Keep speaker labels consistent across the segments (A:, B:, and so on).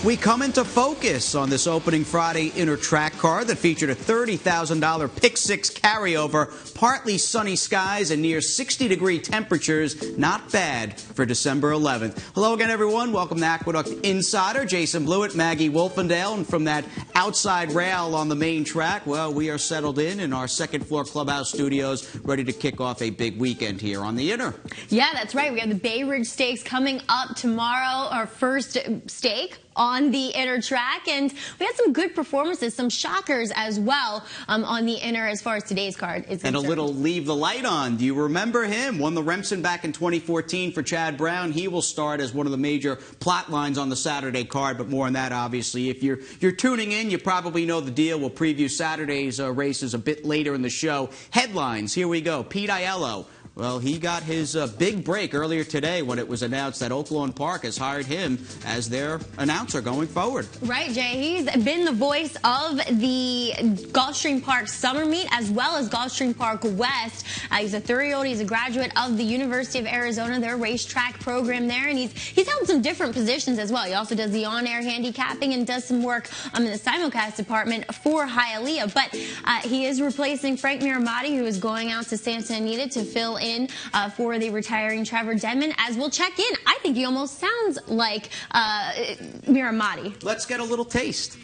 A: We come into focus on this opening Friday inter-track car that featured a $30,000 pick-six carryover, partly sunny skies and near 60-degree temperatures. Not bad for December 11th. Hello again, everyone. Welcome to Aqueduct Insider. Jason Blewitt, Maggie Wolfendale, and from that outside rail on the main track, well, we are settled in our second-floor clubhouse studios, ready to kick off a big weekend here on the Inter.
B: Yeah, that's right. We have the Bay Ridge Stakes coming up tomorrow, our first stake on the Inter track, and we had some good performances, some shockers as well on the Inter as far as today's card is concerned.
A: And a little leave the light on. Do you remember him? Won the Remsen back in 2014 for Chad Brown. He will start as one of the major plot lines on the Saturday card, but more on that, obviously. If you're tuning in, you probably know the deal. We'll preview Saturday's races a bit later in the show. Headlines, here we go. Pete Aiello. Well, he got his big break earlier today when it was announced that Oaklawn Park has hired him as their announcer going forward.
B: Right, Jay. He's been the voice of the Gulfstream Park Summer Meet as well as Gulfstream Park West. He's a 30-year-old. He's a graduate of the University of Arizona, their racetrack program there, and he's held some different positions as well. He also does the on-air handicapping and does some work in the simulcast department for Hialeah. But he is replacing Frank Miramati, who is going out to Santa Anita to fill in for the retiring Trevor Denman. As we'll check in, I think he almost sounds like Miramati.
A: Let's get a little taste.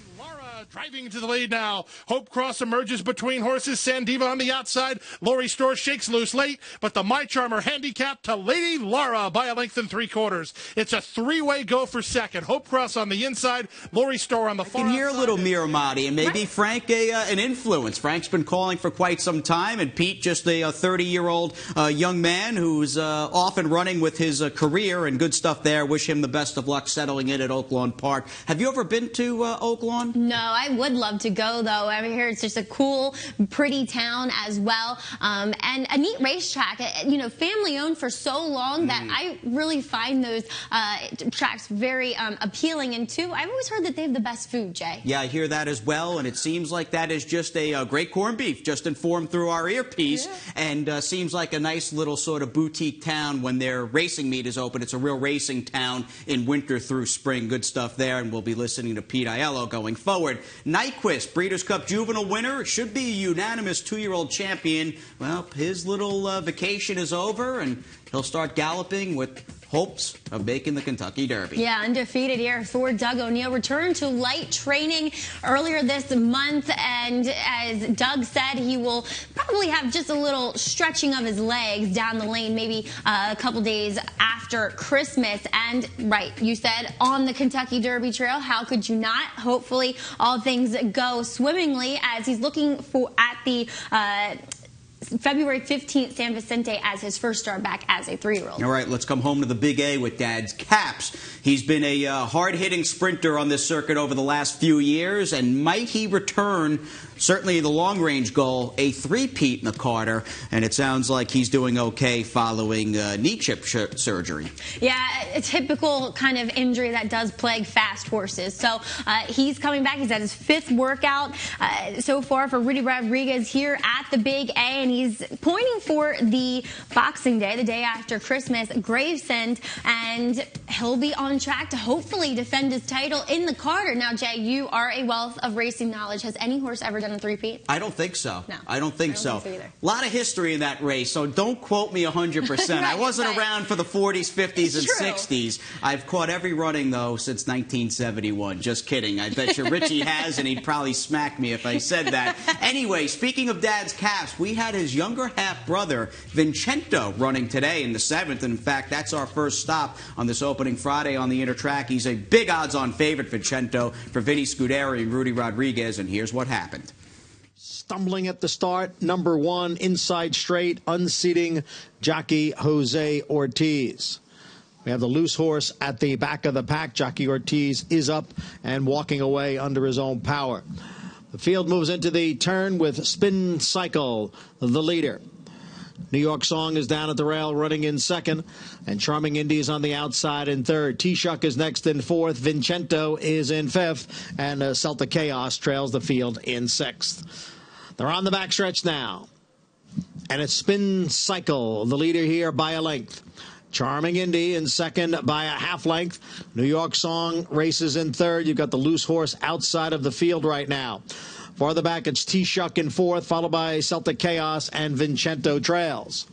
C: Driving to the lead now. Hope Cross emerges between horses. Sandiva on the outside. Lori Store shakes loose late, but the My Charmer handicapped to Lady Laura by a length and 3/4. It's a three-way go for second. Hope Cross on the inside. Lori Store on the far outside.
A: You can hear a little Miramati, and maybe Frank an influence. Frank's been calling for quite some time, and Pete just a 30-year-old young man who's off and running with his career and good stuff there. Wish him the best of luck settling in at Oaklawn Park. Have you ever been to Oaklawn?
B: No, I would love to go, though. I hear it's just a cool, pretty town as well, and a neat racetrack. You know, family-owned for so long that I really find those tracks very appealing. And, too, I've always heard that they have the best food, Jay.
A: Yeah, I hear that as well, and it seems like that is just a great corned beef, just informed through our earpiece, and seems like a nice little sort of boutique town when their racing meet is open. It's a real racing town in winter through spring. Good stuff there, and we'll be listening to Pete Aiello going forward. Nyquist, Breeders' Cup Juvenile winner, should be a unanimous 2-year-old champion. Well, his little vacation is over, and he'll start galloping with hopes of making the Kentucky Derby.
B: Yeah, undefeated here. Thor Doug O'Neill returned to light training earlier this month, and as Doug said, he will probably have just a little stretching of his legs down the lane, maybe a couple days after Christmas. And, right, you said on the Kentucky Derby Trail, how could you not? Hopefully all things go swimmingly as he's looking at the February 15th, San Vicente as his first start back as a 3-year-old.
A: All right, let's come home to the Big A with Dad's Caps. He's been a hard-hitting sprinter on this circuit over the last few years, and might he return, certainly the long-range goal, a three-peat in the Carter, and it sounds like he's doing okay following knee chip surgery.
B: Yeah, a typical kind of injury that does plague fast horses. So he's coming back. He's at his 5th workout so far for Rudy Rodriguez here at the Big A, and he's pointing for the Boxing Day, the day after Christmas, Gravesend, and he'll be on track to hopefully defend his title in the Carter. Now, Jay, you are a wealth of racing knowledge. Has any horse ever done a three-peat?
A: I don't think so.
B: No.
A: I don't think so.
B: Either.
A: A lot of history in that race, so don't quote me 100%.
B: Right,
A: I wasn't around for the 40s, 50s, and 60s. I've caught every running, though, since 1971. Just kidding. I bet you Richie has, and he'd probably smack me if I said that. Anyway, speaking of Dad's Caps, we had his younger half-brother, Vincento, running today in the 7th. And in fact, that's our first stop on this opening Friday on the Inter track. He's a big odds-on favorite, Vincento, for Vinny Scuderi and Rudy Rodriguez, and here's what happened.
D: Stumbling at the start, number 1, inside straight, unseating jockey Jose Ortiz. We have the loose horse at the back of the pack. Jockey Ortiz is up and walking away under his own power. The field moves into the turn with Spin Cycle, the leader. New York Song is down at the rail running in 2nd, and Charming Indies on the outside in 3rd. T-Shuck is next in 4th. Vincento is in 5th, and Celtic Chaos trails the field in 6th. They're on the backstretch now, and it's Spin Cycle, the leader here by a length. Charming Indy in second by a half length. New York Song races in third. You've got the loose horse outside of the field right now. Farther back, it's T-Shuck in fourth, followed by Celtic Chaos and Vincento Trails.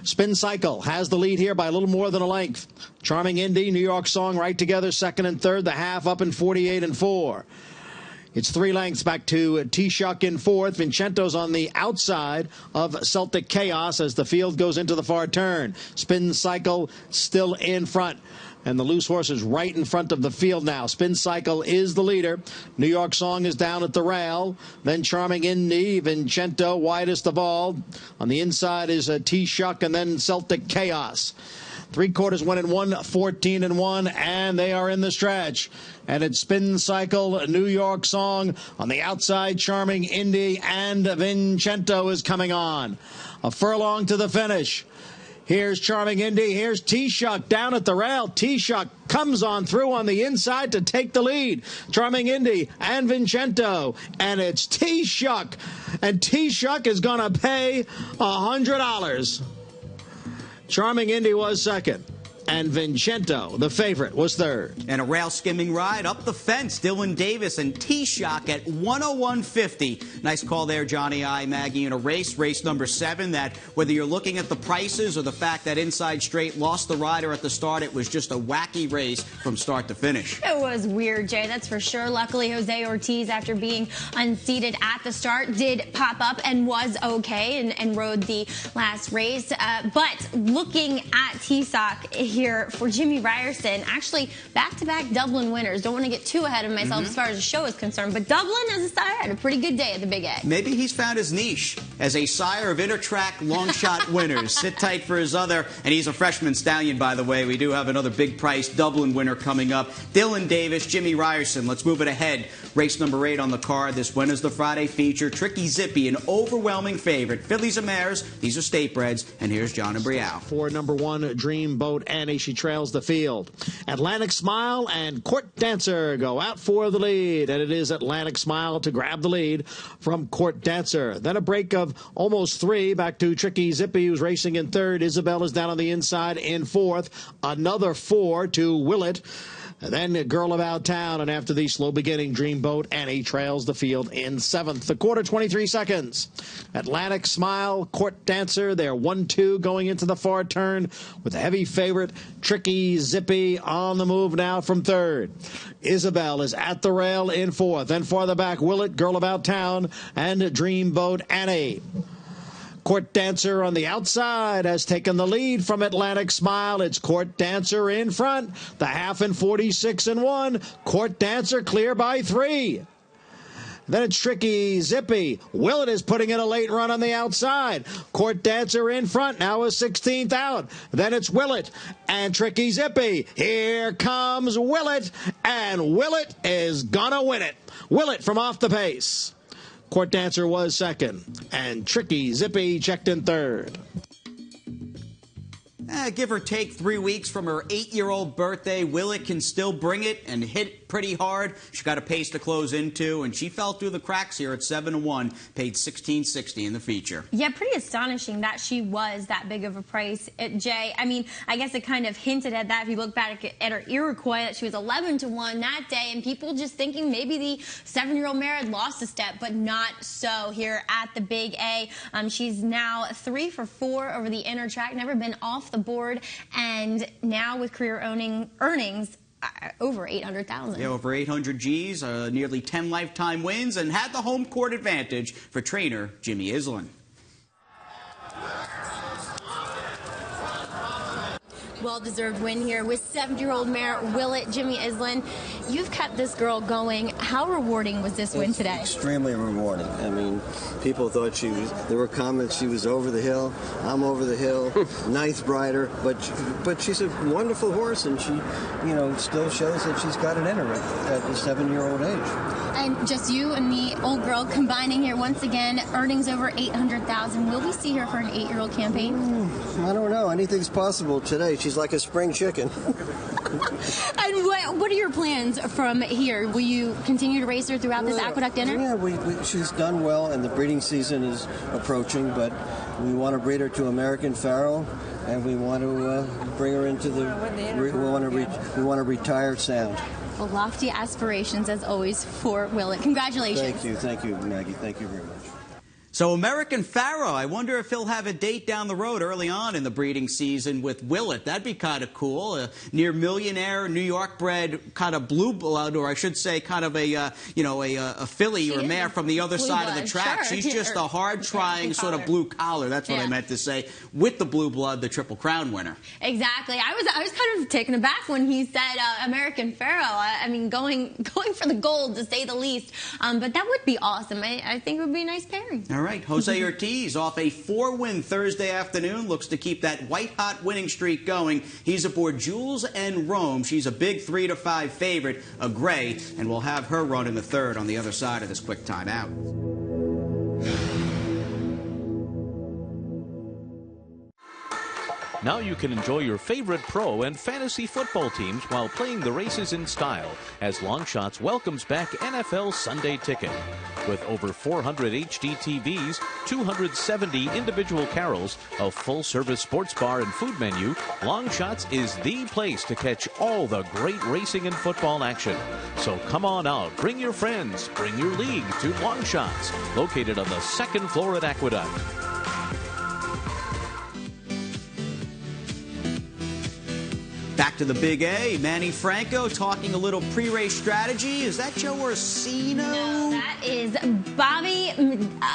D: Spin Cycle has the lead here by a little more than a length. Charming Indy, New York Song right together, second and third. The half up in 48 and 4. It's 3 lengths back to T-Shuck in fourth. Vincento's on the outside of Celtic Chaos as the field goes into the far turn. Spin Cycle still in front. And the loose horse is right in front of the field now. Spin Cycle is the leader. New York Song is down at the rail. Then Charming Indy, Vincento widest of all. On the inside is T-Shuck and then Celtic Chaos. 3/4 went in 1, 14 and 1, and they are in the stretch. And it's Spin Cycle, New York Song. On the outside, Charming Indy and Vincento is coming on. A furlong to the finish. Here's Charming Indy. Here's T-Shuck down at the rail. T-Shuck comes on through on the inside to take the lead. Charming Indy and Vincento. And it's T-Shuck. And T-Shuck is going to pay $100. Charming Indy was second. And Vincento, the favorite, was third.
A: And a rail skimming ride up the fence. Dylan Davis and T-Shock at 101.50. Nice call there, Johnny I. Maggie, in a race number 7, that whether you're looking at the prices or the fact that Inside Straight lost the rider at the start, it was just a wacky race from start to finish.
B: It was weird, Jay, that's for sure. Luckily, Jose Ortiz, after being unseated at the start, did pop up and was okay and rode the last race. But looking at T-Sock here for Jimmy Ryerson, actually back-to-back Dublin winners. Don't want to get too ahead of myself as far as the show is concerned, but Dublin as a sire had a pretty good day at the Big A.
A: Maybe he's found his niche as a sire of inter-track long shot winners. Sit tight for his other, and he's a freshman stallion, by the way. We do have another big price Dublin winner coming up. Dylan Davis, Jimmy Ryerson. Let's move it ahead. Race number 8 on the card. This one is the Friday feature. Tricky Zippy, an overwhelming favorite. Fillies and mares, these are state breds, and here's John and Brielle.
D: For number 1, Dreamboat Annie, she trails the field. Atlantic Smile and Court Dancer go out for the lead, and it is Atlantic Smile to grab the lead from Court Dancer. Then a break of almost 3 back to Tricky Zippy, who's racing in third. Isabel is down on the inside in fourth. Another 4 to Willett. And then Girl About Town, and after the slow beginning, Dreamboat Annie trails the field in 7th. The quarter, 23 seconds. Atlantic Smile, Court Dancer, they're 1-2 going into the far turn with a heavy favorite, Tricky Zippy, on the move now from third. Isabel is at the rail in fourth. Then farther back, Willett, Girl About Town, and Dreamboat Annie. Court Dancer on the outside has taken the lead from Atlantic Smile. It's Court Dancer in front. The half in 46 and 1. Court Dancer clear by 3. Then it's Tricky Zippy. Willett is putting in a late run on the outside. Court Dancer in front, now is 16th out. Then it's Willett and Tricky Zippy. Here comes Willett, and Willett is gonna win it. Willett from off the pace. Court Dancer was second, and Tricky Zippy checked in third.
A: Give or take 3 weeks from her 8-year-old birthday, Willett can still bring it and hit pretty hard. She got a pace to close into, and she fell through the cracks here at 7-1, paid $16.60 in the feature.
B: Yeah, pretty astonishing that she was that big of a price, Jay. I mean, I guess it kind of hinted at that if you look back at her Iroquois, that she was 11-1 that day, and people just thinking maybe the 7-year-old mare had lost a step, but not so here at the Big A. She's now 3 for 4 over the inner track, never been off the board, and now with career earnings over 800,000.
A: Yeah, over 800 G's, nearly 10 lifetime wins, and had the home court advantage for trainer Jimmy Islin.
B: Well-deserved win here with 7-year-old mare Willett. Jimmy Islin, you've kept this girl going. How rewarding was this win today?
E: Extremely rewarding. I mean, people thought there were comments she was over the hill. I'm over the hill. Ninth rider, but she's a wonderful horse, and she, still shows that she's got it in her at the 7-year-old age.
B: And just you and the old girl combining here once again, earnings over 800,000. Will we see her for an 8-year-old campaign?
E: I don't know. Anything's possible today. She's like a spring chicken.
F: And what are your plans from here? Will you continue to race her throughout this Aqueduct Inner?
E: Yeah, she's done well, and the breeding season is approaching, but we want to breed her to American Pharaoh, and we want to bring her into the. We want to retire sound.
F: Well, lofty aspirations, as always, for Blewitt. Congratulations.
E: Thank you, Maggie. Thank you very much.
A: So American Pharaoh, I wonder if he'll have a date down the road early on in the breeding season with Blewitt. That'd be kind of cool. A near millionaire, New York bred, kind of blue blood, or I should say kind of a filly or mare from the other side of the track.
B: Sure.
A: She's just a hard-trying sort of blue collar. That's what I meant to say. With the blue blood, the Triple Crown winner.
B: Exactly. I was kind of taken aback when he said American Pharaoh. I mean, going for the gold, to say the least. But that would be awesome. I think it would be a nice pairing.
A: All right, Jose Ortiz off a 4-win Thursday afternoon, looks to keep that white-hot winning streak going. He's aboard Jules and Rome. She's a big 3-5 favorite, a gray, and we'll have her run in the third on the other side of this quick timeout.
G: Now you can enjoy your favorite pro and fantasy football teams while playing the races in style as Longshots welcomes back NFL Sunday Ticket. With over 400 HD TVs, 270 individual carols, a full-service sports bar and food menu, Longshots is the place to catch all the great racing and football action. So come on out, bring your friends, bring your league to Longshots, located on the second floor at Aqueduct.
A: Back to the Big A. Manny Franco talking a little pre-race strategy. Is that Joe Orsino?
B: No, that is Bobby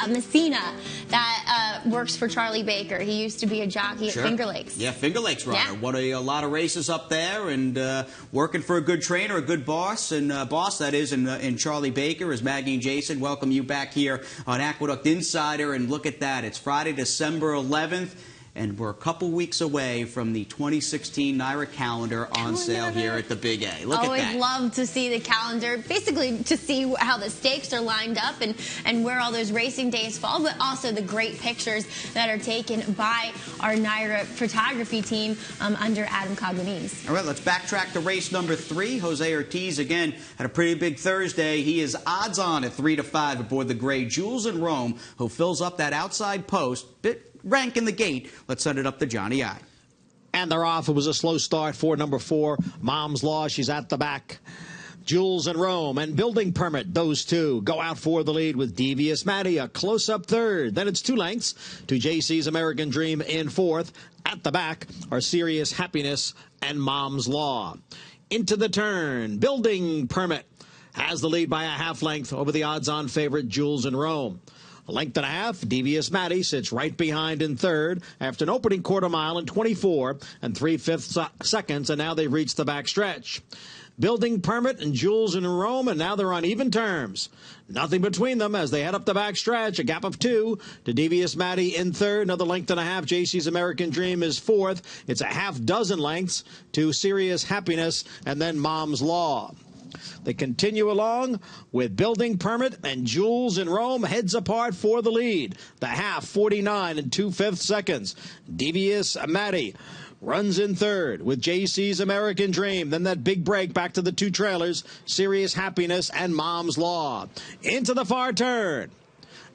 B: Messina that works for Charlie Baker. He used to be a jockey at Finger Lakes.
A: Yeah, Finger Lakes runner.
B: Yeah.
A: Won a lot of races up there, and working for a good trainer, a good boss, and boss that is in Charlie Baker. As Maggie and Jason welcome you back here on Aqueduct Insider, and look at that. It's Friday, December 11th. And we're a couple weeks away from the 2016 NYRA calendar on sale here at the Big A. Look at that.
B: Always love to see the calendar, basically to see how the stakes are lined up and where all those racing days fall, but also the great pictures that are taken by our NYRA photography team under Adam Coglianese.
A: All right, let's backtrack to race number 3. Jose Ortiz, again, had a pretty big Thursday. He is odds on at 3-5 aboard the gray Jules and Rome, who fills up that outside post. Bit rank in the gate. Let's send it up to Johnny I.
D: And they're off. It was a slow start for number 4, Mom's Law. She's at the back. Jules and Rome and Building Permit, those two go out for the lead with Devious Maddie, a close-up third. Then it's 2 lengths to JC's American Dream in fourth. At the back are Serious Happiness and Mom's Law. Into the turn, Building Permit has the lead by a half length over the odds-on favorite Jules and Rome. A length and a half, Devious Maddie sits right behind in third after an opening quarter mile in 24 and 3/5 seconds, and now they've reached the back stretch. Building Permit and Jules and Rome, and now they're on even terms. Nothing between them as they head up the back stretch, a gap of 2 to Devious Maddie in third. Another length and a half, JC's American Dream is fourth. It's a half dozen lengths to Serious Happiness and then Mom's Law. They continue along with Building Permit and Jules and Rome heads apart for the lead. The half, 49 and 2/5 seconds. Devious Maddie runs in third with JC's American Dream. Then that big break back to the 2 trailers, Serious Happiness and Mom's Law. Into the far turn.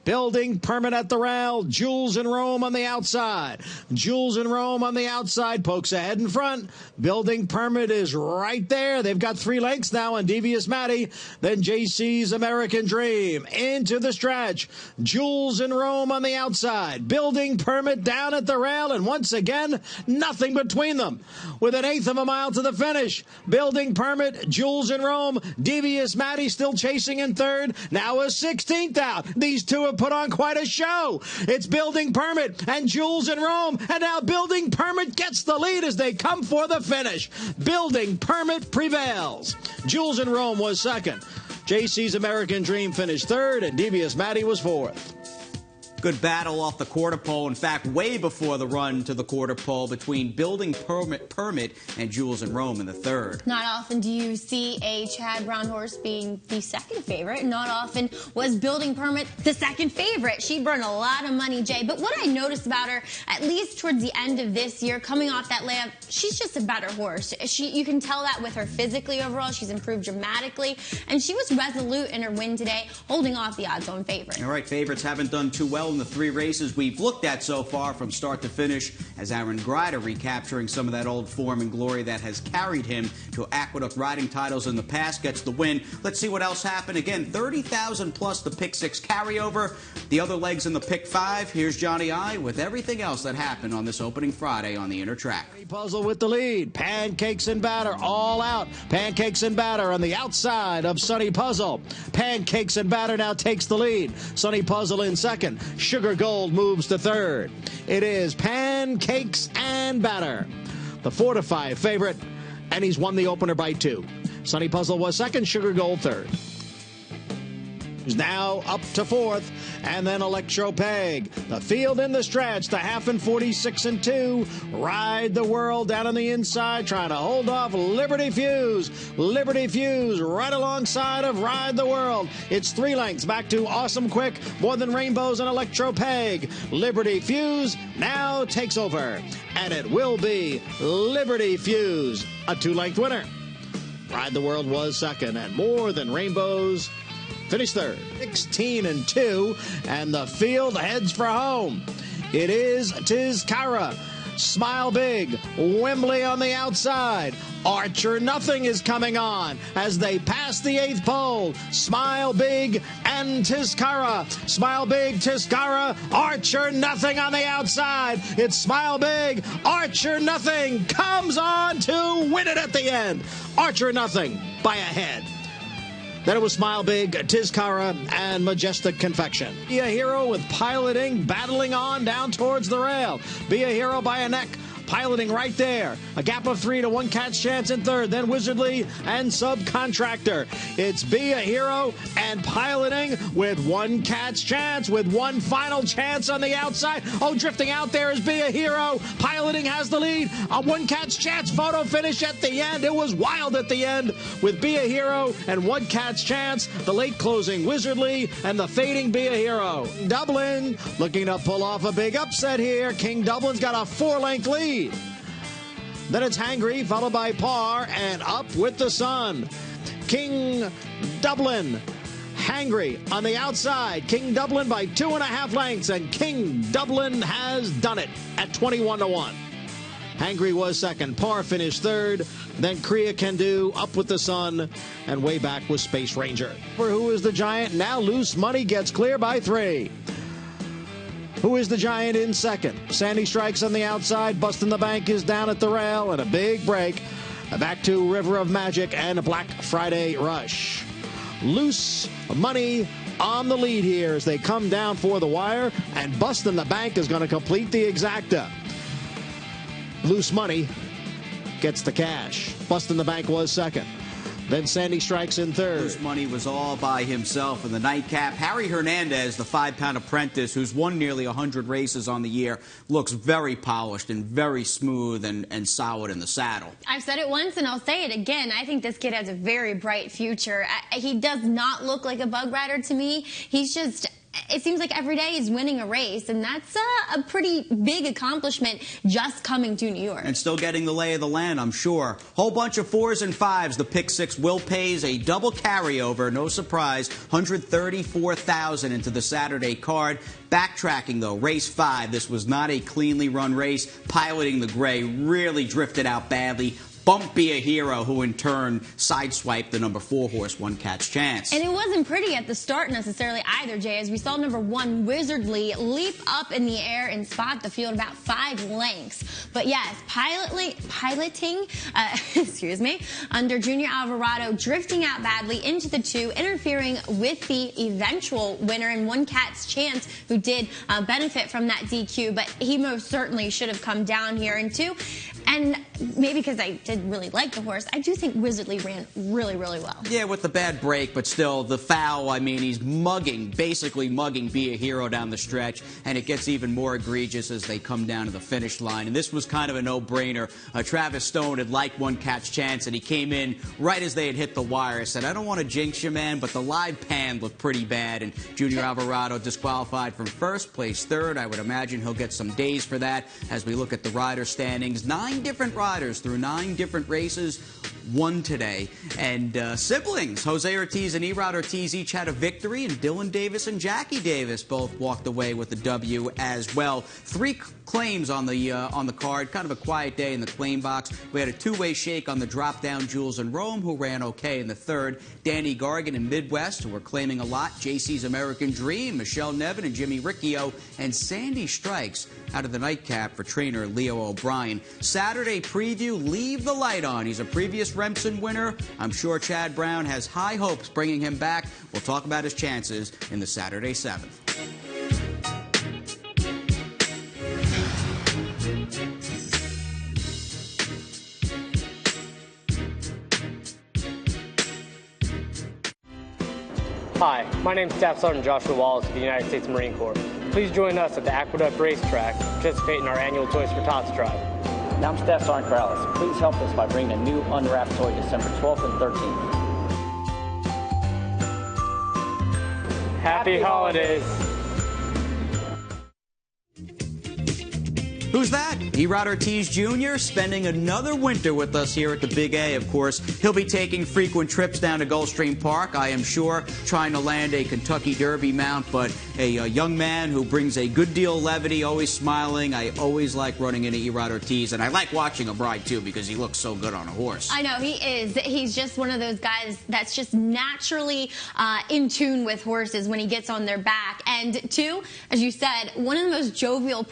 D: Building Permit at the rail. Jules and Rome on the outside. Jules and Rome on the outside. Pokes ahead in front. Building Permit is right there. They've got 3 lengths now on Devious Maddie. Then JC's American Dream into the stretch. Jules and Rome on the outside. Building Permit down at the rail. And once again, nothing between them. With an 1/8 of a mile to the finish. Building Permit, Jules and Rome. Devious Maddie still chasing in third. Now a 16th out. These two have put on quite a show. It's Building Permit and Jules and Rome, and now Building Permit gets the lead as they come for the finish. Building Permit prevails. Jules and Rome was second. JC's American Dream finished third, and Devious Maddie was fourth.
A: Good battle off the quarter pole. In fact, way before the run to the quarter pole between Building Permit and Jules and Rome in the third.
B: Not often do you see a Chad Brown horse being the second favorite. Not often was Building Permit the second favorite. She burned a lot of money, Jay. But what I noticed about her, at least towards the end of this year, coming off that layup, she's just a better horse. You can tell that with her physically overall. She's improved dramatically. And she was resolute in her win today, holding off the odds-on favorite.
A: All right, favorites haven't done too well in the 3 races we've looked at so far from start to finish, as Aaron Greider recapturing some of that old form and glory that has carried him to Aqueduct riding titles in the past, gets the win. Let's see what else happened. Again, 30,000 plus the pick 6 carryover. The other legs in the pick 5. Here's Johnny I with everything else that happened on this opening Friday on the inner track.
D: Puzzle with the lead. Pancakes and Batter all out. Pancakes and Batter on the outside of Sunny Puzzle. Pancakes and Batter now takes the lead. Sunny Puzzle in second. Sugar Gold moves to third. It is Pancakes and Batter, the 4-5 favorite, and he's won the opener by 2. Sunny Puzzle was second. Sugar Gold third. Who's now up to fourth, and then Electro Peg. The field in the stretch, the half and 46 and 2. Ride the World down on the inside, trying to hold off Liberty Fuse. Liberty Fuse right alongside of Ride the World. It's 3 lengths back to Awesome Quick, More Than Rainbows, and Electro Peg. Liberty Fuse now takes over, and it will be Liberty Fuse, a 2-length winner. Ride the World was second, and More Than Rainbows finished third. 16 and 2, and the field heads for home. It is Tizkara. Smile Big. Wembley on the outside. Archer Nothing is coming on as they pass the 8th pole. Smile Big and Tizkara. Smile Big, Tizkara, Archer Nothing on the outside. It's Smile Big. Archer Nothing comes on to win it at the end. Archer Nothing by a head. Then it was Smile Big, Tizkara, and Majestic Confection. Be a Hero with Piloting, battling on down towards the rail. Be a Hero by a neck. Piloting right there. A gap of 3 to 1 catch chance in third. Then Wizardly and Subcontractor. It's Be a Hero and Piloting with 1 catch chance, with 1 final chance on the outside. Oh, drifting out there is Be a Hero. Piloting has the lead. A 1 catch chance photo finish at the end. It was wild at the end with Be a Hero and 1 catch chance. The late closing Wizardly and the fading Be a Hero. Dublin looking to pull off a big upset here. King Dublin's got a 4-length lead. Then it's Hangry, followed by Par, and Up with the Sun. King Dublin, Hangry on the outside. King Dublin by 2.5 lengths, and King Dublin has done it at 21 to 1. Hangry was second. Par finished third. Then Kriya Can Do, Up with the Sun, and way back was Space Ranger. For Who is the Giant? Now Loose Money gets clear by 3. Who is the Giant in second? Sandy Strikes on the outside. Bustin' the Bank is down at the rail, and a big break. Back to River of Magic and a Black Friday Rush. Loose Money on the lead here as they come down for the wire, and Bustin' the Bank is going to complete the exacta. Loose Money gets the cash. Bustin' the Bank was second. Then Sandy Strikes in third.
A: Loose Money was all by himself in the nightcap. Harry Hernandez, the 5-pound apprentice, who's won nearly 100 races on the year, looks very polished and very smooth and solid in the saddle.
B: I've said it once and I'll say it again. I think this kid has a very bright future. He does not look like a bug rider to me. He's just... It seems like every day he's winning a race, and that's a pretty big accomplishment just coming to New York.
A: And still getting the lay of the land, I'm sure. Whole bunch of 4s and 5s. The pick 6 will pays a double carryover, no surprise, $134,000 into the Saturday card. Backtracking, though, race 5. This was not a cleanly run race. Piloting the Gray really drifted out badly. Be a Hero, who in turn sideswiped the number 4 horse, 1 catch chance.
B: And it wasn't pretty at the start necessarily either, Jay, as we saw number 1, Wizardly, leap up in the air and spot the field about 5 lengths. But yes, piloting, excuse me, under Junior Alvarado, drifting out badly into the 2, interfering with the eventual winner and 1 catch chance, who did benefit from that DQ, but he most certainly should have come down here. And 2, And maybe because I did really like the horse, I do think Wizardly ran really, really well.
A: Yeah, with the bad break, but still, the foul, I mean, he's basically mugging Be a Hero down the stretch, and it gets even more egregious as they come down to the finish line. And this was kind of a no-brainer. Travis Stone had liked one catch chance, and he came in right as they had hit the wire. I said, I don't want to jinx you, man, but the live pan looked pretty bad, and Junior Alvarado disqualified from first, placed third. I would imagine he'll get some days for that as we look at the rider standings. 9 different riders through 9 different races, won today. And siblings, Jose Ortiz and Erod Ortiz, each had a victory, and Dylan Davis and Jackie Davis both walked away with the W as well. 3 claims on the card, kind of a quiet day in the claim box. We had a 2-way shake on the drop down, Jules and Rome, who ran okay in the 3rd. Danny Gargan and Midwest, who were claiming a lot. JC's American Dream, Michelle Nevin and Jimmy Riccio, and Sandy Strikes out of the nightcap for trainer Leo O'Brien. Saturday preview, Leave the Light On. He's a previous Remsen winner. I'm sure Chad Brown has high hopes bringing him back. We'll talk about his chances in the Saturday 7th.
H: Hi, my name is Staff Sergeant Joshua Wallace of the United States Marine Corps. Please join us at the Aqueduct Racetrack to participate in our annual Toys for Tots drive.
I: Now I'm Staff Sergeant Corrales. Please help us by bringing a new unwrapped toy December 12th and 13th.
H: Happy holidays!
A: Who's that? Erod Ortiz Jr. spending another winter with us here at the Big A, of course. He'll be taking frequent trips down to Gulfstream Park, I am sure, trying to land a Kentucky Derby mount, but a young man who brings a good deal of levity, always smiling. I always like running into Erod Ortiz, and I like watching him ride, too, because he looks so good on a horse.
B: I know, he is. He's just one of those guys that's just naturally in tune with horses when he gets on their back. And, 2, as you said, one of the most jovial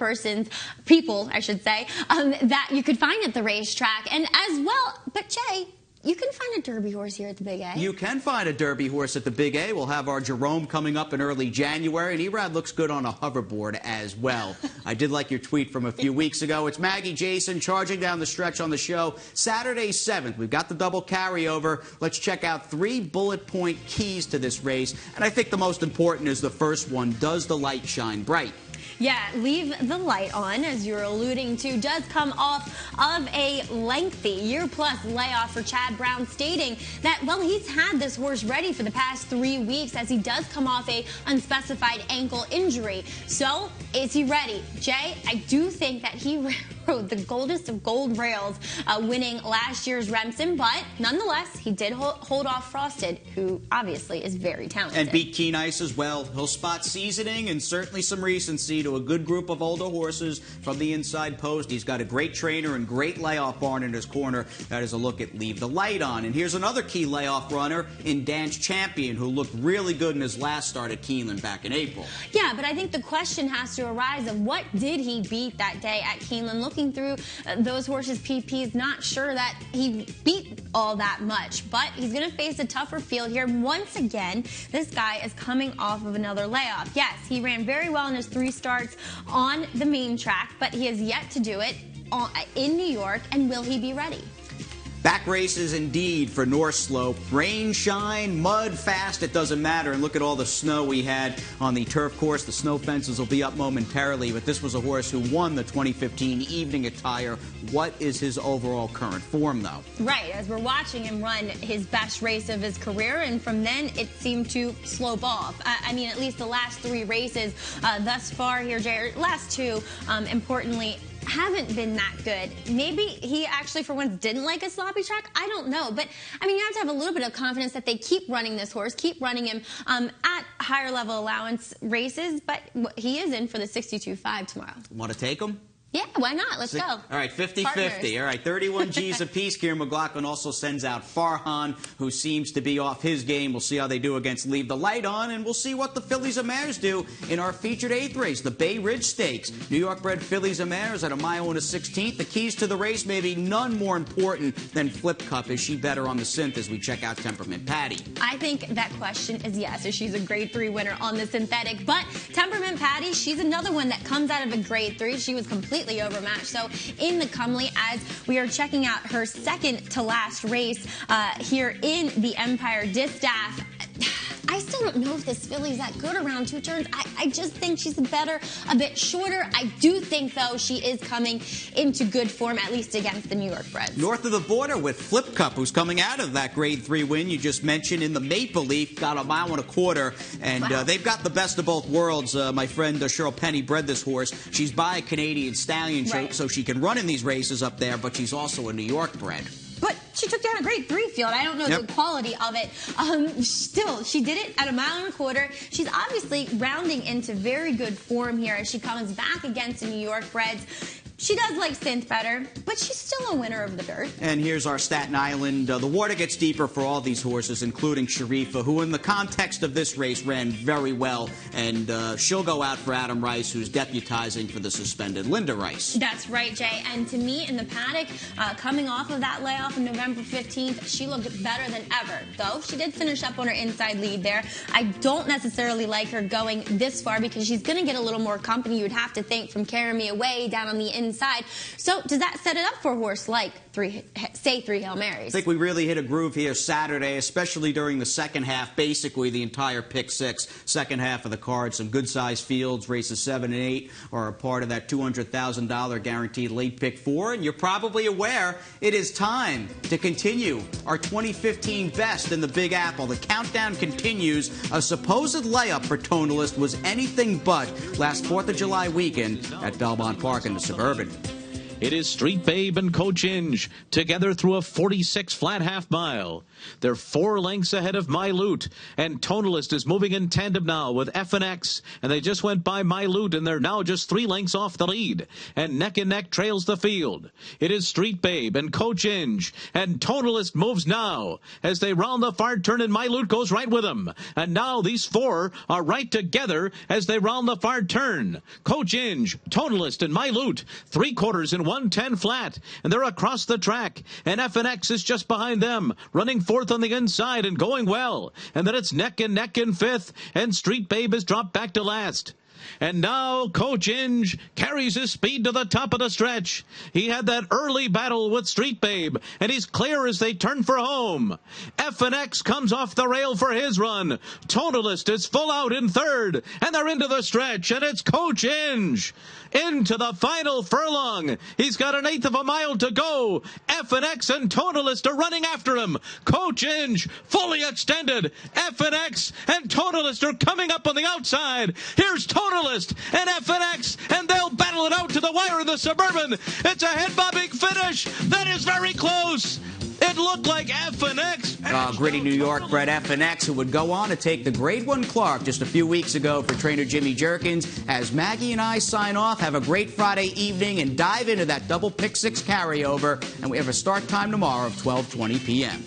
B: people, I should say, that you could find at the racetrack. And as well, but Jay, you can find a Derby horse here at the Big A.
A: You can find a Derby horse at the Big A. We'll have our Jerome coming up in early January, and Erod looks good on a hoverboard as well. I did like your tweet from a few weeks ago. It's Maggie Jason charging down the stretch on the show. Saturday 7th, we've got the double carryover. Let's check out 3 bullet point keys to this race, and I think the most important is the first one. Does the light shine bright?
B: Yeah, Leave the Light On, as you're alluding to, does come off of a lengthy year-plus layoff for Chad Brown, stating that, well, he's had this horse ready for the past 3 weeks as he does come off a unspecified ankle injury. So, is he ready? Jay, I do think that he rode the goldest of gold rails, winning last year's Remsen, but nonetheless, he did hold off Frosted, who obviously is very talented.
A: And beat Keen Ice as well. He'll spot seasoning and certainly some recency to a good group of older horses from the inside post. He's got a great trainer and great layoff barn in his corner. That is a look at Leave the Light On. And here's another key layoff runner in Dance Champion, who looked really good in his last start at Keeneland back in April.
B: Yeah, but I think the question has to arise of what did he beat that day at Keeneland? Looking through those horses' PPs, not sure that he beat all that much, but he's going to face a tougher field here. Once again, this guy is coming off of another layoff. Yes, he ran very well in his 3 starts on the main track, but he has yet to do it in New York, and will he be ready?
A: Back races indeed for North Slope. Rain, shine, mud, fast, it doesn't matter. And look at all the snow we had on the turf course. The snow fences will be up momentarily, but this was a horse who won the 2015 evening attire. What is his overall current form, though?
B: Right, as we're watching him run his best race of his career, and from then it seemed to slope off. I mean, at least the last 3 races thus far here, Jay, last 2, importantly, haven't been that good. Maybe he actually for once didn't like a sloppy track. I don't know. But, I mean, you have to have a little bit of confidence that they keep running this horse, keep running him at higher level allowance races. But he is in for the 62.5 tomorrow.
A: Want to take him?
B: Yeah, why not? Let's go.
A: All right, 50-50. All right, 31 G's apiece. Kieran McLaughlin also sends out Farhan, who seems to be off his game. We'll see how they do against Leave the Light On, and we'll see what the fillies and mares do in our featured 8th race, the Bay Ridge Stakes. New York-bred fillies and mares at a mile and a 16th. The keys to the race may be none more important than Flip Cup. Is she better on the synth as we check out Temperament Patty?
B: I think that question is yes, as she's a grade 3 winner on the synthetic. But Temperament Patty, she's another one that comes out of a grade 3. She was completely completely overmatched. So in the Comely, as we are checking out her second to last race here in the Empire Distaff, I still don't know if this filly's that good around 2 turns. I just think she's better, a bit shorter. I do think, though, she is coming into good form, at least against the New York Breds.
A: North of the border with Flip Cup, who's coming out of that Grade 3 win you just mentioned in the Maple Leaf, got 1.25 miles, and
B: Wow.
A: They've got the best of both worlds. My friend Cheryl Penny bred this horse. She's by a Canadian stallion,
B: Right.
A: so she can run in these races up there, but she's also a New York bred.
B: But she took down a Grade 3 field. I don't know
A: Yep.
B: the quality of it. Still, she did it at 1.25 miles. She's obviously rounding into very good form here as she comes back against the New York Breds. She does like Synth better, but she's still a winner of the dirt.
A: And here's our Staten Island. The water gets deeper for all these horses, including Sharifa, who in the context of this race ran very well. And she'll go out for Adam Rice, who's deputizing for the suspended Linda Rice.
B: That's right, Jay. And to me, in the paddock, coming off of that layoff on November 15th, she looked better than ever. Though she did finish up on her inside lead there. I don't necessarily like her going this far because she's going to get a little more company, you would have to think, from Carry Me Away down on the inside. So does that set it up for a horse like three Hail Marys?
A: I think we really hit a groove here Saturday, especially during the second half, basically the entire pick 6, second half of the card. Some good-sized fields, races 7 and 8 are a part of that $200,000 guaranteed late pick 4. And you're probably aware it is time to continue our 2015 best in the Big Apple. The countdown continues. A supposed layup for Tonalist was anything but last 4th of July weekend at Belmont Park in the Suburban.
G: It is Street Babe and Coach Inge together through a 46 flat half mile. They're 4 lengths ahead of My Loot, and Tonalist is moving in tandem now with F&X, and they just went by My Loot, and they're now just 3 lengths off the lead, and neck trails the field. It is Street Babe and Coach Inge, and Tonalist moves now as they round the far turn, and My Loot goes right with them. And now these 4 are right together as they round the far turn. Coach Inge, Tonalist, and My Loot, 3/4 in 110 flat, and they're across the track, and F&X is just behind them, running 4th on the inside and going well. And then it's neck in 5th, and Street Babe is dropped back to last. And now Coach Inge carries his speed to the top of the stretch. He had that early battle with Street Babe, and he's clear as they turn for home. F&X comes off the rail for his run. Tonalist is full out in 3rd, and they're into the stretch, and it's Coach Inge into the final furlong. He's got 1/8 of a mile to go. F&X and Tonalist are running after him. Coach Inge fully extended. F&X and Tonalist are coming up on the outside. Here's Tonalist and F&X, and they'll battle it out to the wire in the Suburban. It's a head-bobbing finish. That is very close. It looked like F&X.
A: Gritty New York bred F&X, who would go on to take the Grade 1 Clark just a few weeks ago for trainer Jimmy Jerkins. As Maggie and I sign off, have a great Friday evening and dive into that double pick 6 carryover. And we have a start time tomorrow of 12:20 p.m.